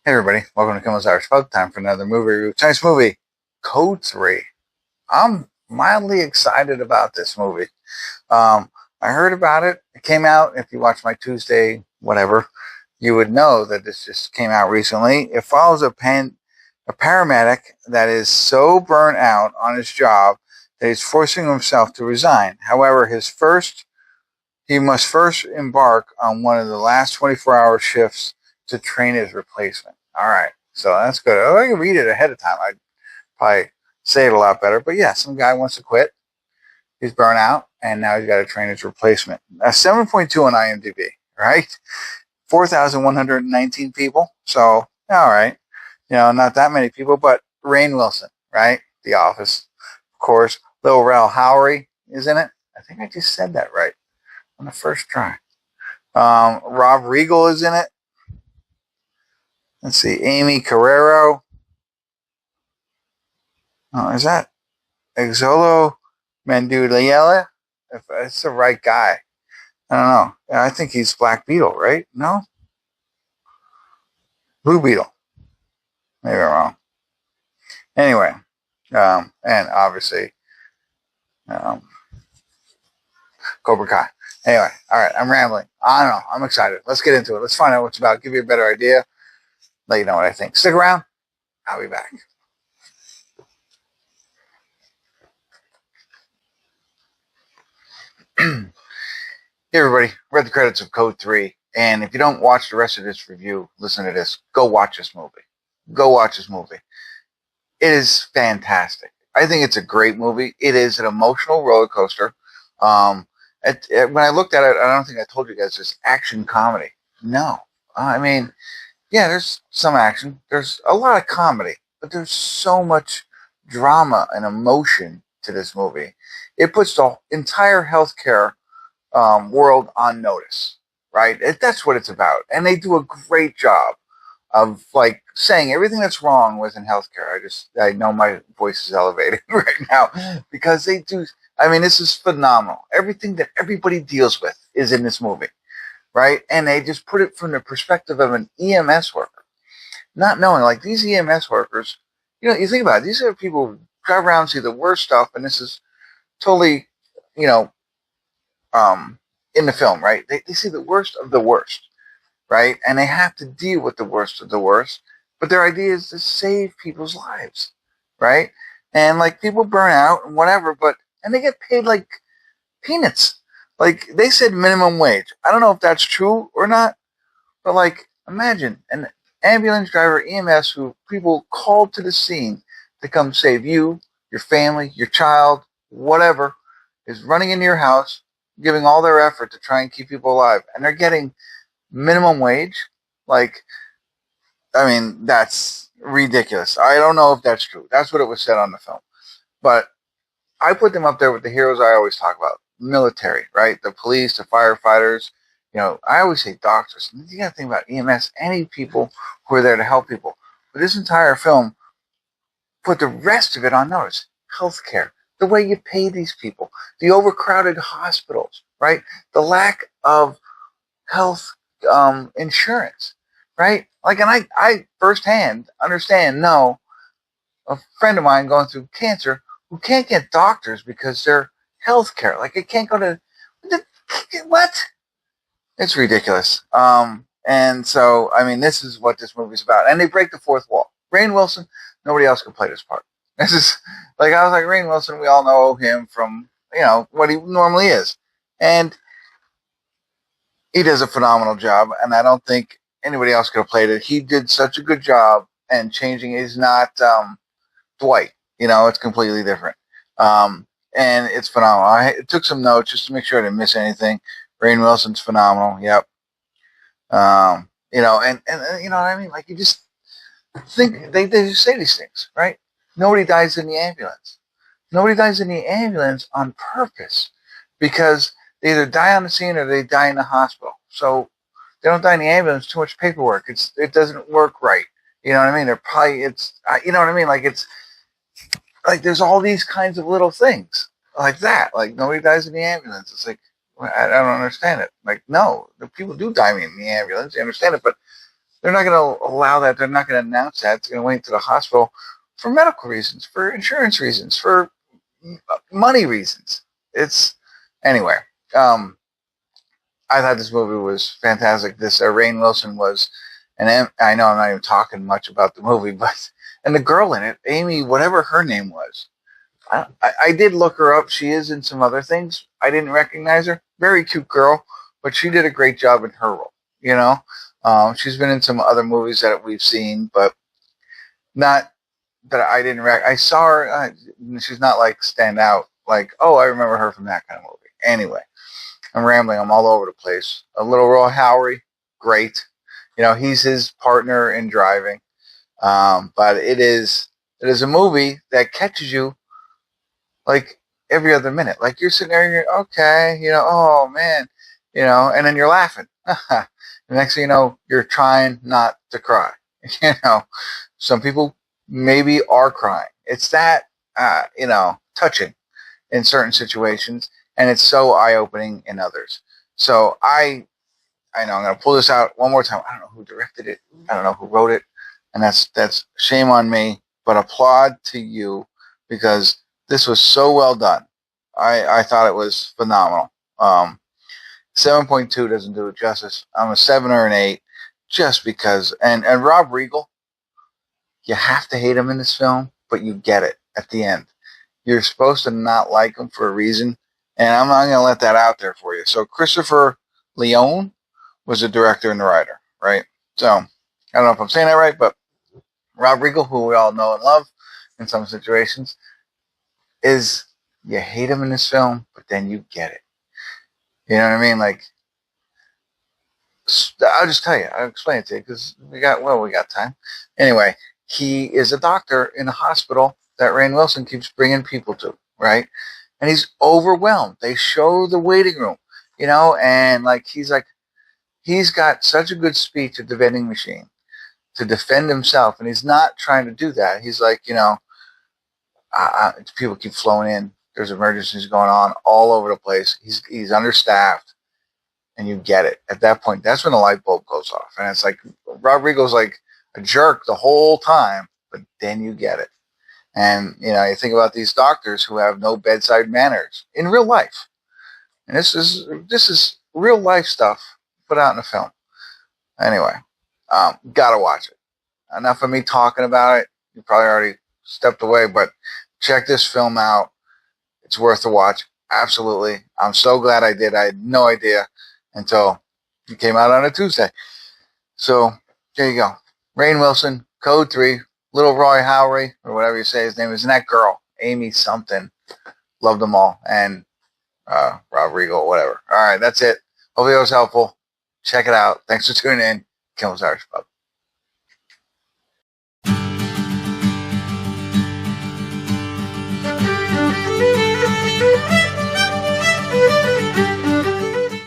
Hey everybody, welcome to Kimmel's Irish Pub. Time for another movie review. Tonight's movie, Code 3. I'm mildly excited about this movie. I heard about it. It came out, if you watch my Tuesday, whatever, you would know that this just came out recently. It follows a paramedic that is so burnt out on his job that he's forcing himself to resign. However, he must first embark on one of the last 24-hour shifts to train his replacement. All right, so that's good. Oh, I can read it ahead of time. I'd probably say it a lot better. But yeah, some guy wants to quit. He's burnt out, and now he's got to train his replacement. A 7.2 on IMDb, right? 4,119 people. So, all right. Not that many people, but Rainn Wilson, right? The Office, of course. Little Rel Howery is in it. I think I just said that right on the first try. Riggle is in it. Let's see, Aimee Carrero. Oh, is that Exolo Manduliela? If it's the right guy. I don't know. I think he's Black Beetle, right? No? Blue Beetle. Maybe I'm wrong. Anyway, and obviously, um, Cobra Kai. Anyway, all right, I'm rambling. I don't know. I'm excited. Let's get into it. Let's find out what it's about. Give you a better idea. Let you know what I think. Stick around. I'll be back. Hey everybody, read the credits of Code 3, and if you don't watch the rest of this review, listen to this. Go watch this movie. Go watch this movie. It is fantastic. I think it's a great movie. It is an emotional roller coaster. When I looked at it, I don't think I told you guys it's action comedy. No. I mean, yeah, there's some action. There's a lot of comedy, but there's so much drama and emotion to this movie. It puts the entire healthcare world on notice, right? That's what it's about. And they do a great job of like saying everything that's wrong within healthcare. I know my voice is elevated right now because they do. I mean, this is phenomenal. Everything that everybody deals with is in this movie, right? And they just put it from the perspective of an EMS worker, not knowing like these EMS workers, you think about it, these are people who drive around and see the worst stuff. And this is totally, you know, in the film, right? They see the worst of the worst, right? And they have to deal with the worst of the worst. But their idea is to save people's lives, right? And like people burn out and whatever, and they get paid like peanuts. Like they said minimum wage. I don't know if that's true or not, but like imagine an ambulance driver, EMS, who people called to the scene to come save you, your family, your child, whatever, is running into your house, giving all their effort to try and keep people alive, and they're getting minimum wage. Like, I mean, that's ridiculous. I don't know if that's true. That's what it was said on the film. But I put them up there with the heroes I always talk about. Military, right? The police, the firefighters. I always say doctors. You got to think about EMS, any people who are there to help people. But this entire film put the rest of it on notice. Healthcare, the way you pay these people, the overcrowded hospitals, right? The lack of health insurance, right? Like, and I firsthand know a friend of mine going through cancer who can't get doctors because their health care, like it can't go to, what? It's ridiculous. And so, I mean, this is what this movie's about. And they break the fourth wall. Rainn Wilson, nobody else can play this part. This is, like, I was like, Rainn Wilson, we all know him from, what he normally is. And he does a phenomenal job, and I don't think anybody else could have played it. He did such a good job, and changing is not Dwight. It's completely different. And it's phenomenal. I took some notes just to make sure I didn't miss anything. Rainn Wilson's phenomenal. Yep. And you know what I mean? Like, you just think, they just say these things, right? Nobody dies in the ambulance. Nobody dies in the ambulance on purpose because they either die on the scene or they die in the hospital. So they don't die in the ambulance. Too much paperwork. It doesn't work right. You know what I mean? You know what I mean? Like, it's like there's all these kinds of little things like that. Like, nobody dies in the ambulance. It's like, I don't understand it. Like, no, the people do die in the ambulance. I understand it, but They're not going to allow that. They're not going to announce that. It's going to wait to the hospital for medical reasons, for insurance reasons, for money reasons. It's anyway. I thought this movie was fantastic. This Rainn Wilson was, and I know I'm not even talking much about the movie, but and the girl in it, Aimee, whatever her name was. I did look her up. She is in some other things. I didn't recognize her. Very cute girl, but she did a great job in her role. You know, she's been in some other movies that we've seen, but not that I didn't. I saw her. She's not like stand out. Like, oh, I remember her from that kind of movie. Anyway, I'm rambling. I'm all over the place. A little Roy Howery, great. You know, he's his partner in driving. But it is a movie that catches you like every other minute. Like you're sitting there, and you're okay, you know, oh man, you know, and then you're laughing. The next thing you know, you're trying not to cry. You know, some people maybe are crying. It's that, you know, touching in certain situations, and it's so eye-opening in others. So I know I'm going to pull this out one more time. I don't know who directed it. I don't know who wrote it, and that's shame on me. But applaud to you because this was so well done. I thought it was phenomenal. 7.2 doesn't do it justice. I'm a 7 or an 8 just because. And Rob Riggle, you have to hate him in this film, but you get it at the end. You're supposed to not like him for a reason, and I'm not going to let that out there for you. So Christopher Leone was the director and the writer, right? So I don't know if I'm saying that right, but Rob Riggle, who we all know and love in some situations, is you hate him in this film, but then you get it. You know what I mean? Like, I'll just tell you. I'll explain it to you because we got time. Anyway, he is a doctor in a hospital that Rainn Wilson keeps bringing people to, right? And he's overwhelmed. They show the waiting room, you know, and like he's got such a good speech at the vending machine to defend himself, and he's not trying to do that. He's like, you know, people keep flowing in. There's emergencies going on all over the place. He's understaffed, and you get it. At that point, that's when the light bulb goes off. And it's like, Rob Riggle's like a jerk the whole time, but then you get it. And, you know, you think about these doctors who have no bedside manners in real life. And this is real life stuff put out in a film. Anyway, gotta watch it. Enough of me talking about it. You probably already stepped away, but check this film out. It's worth a watch. Absolutely. I'm so glad I did. I had no idea until it came out on a Tuesday. So there you go. Rainn Wilson, Code 3, Little Roy Howery, or whatever you say his name is, and that girl, Aimee something. Loved them all. And Rob Riggle, whatever. All right, that's it. Hopefully it was helpful. Check it out. Thanks for tuning in. Kimmel's Irish Pub.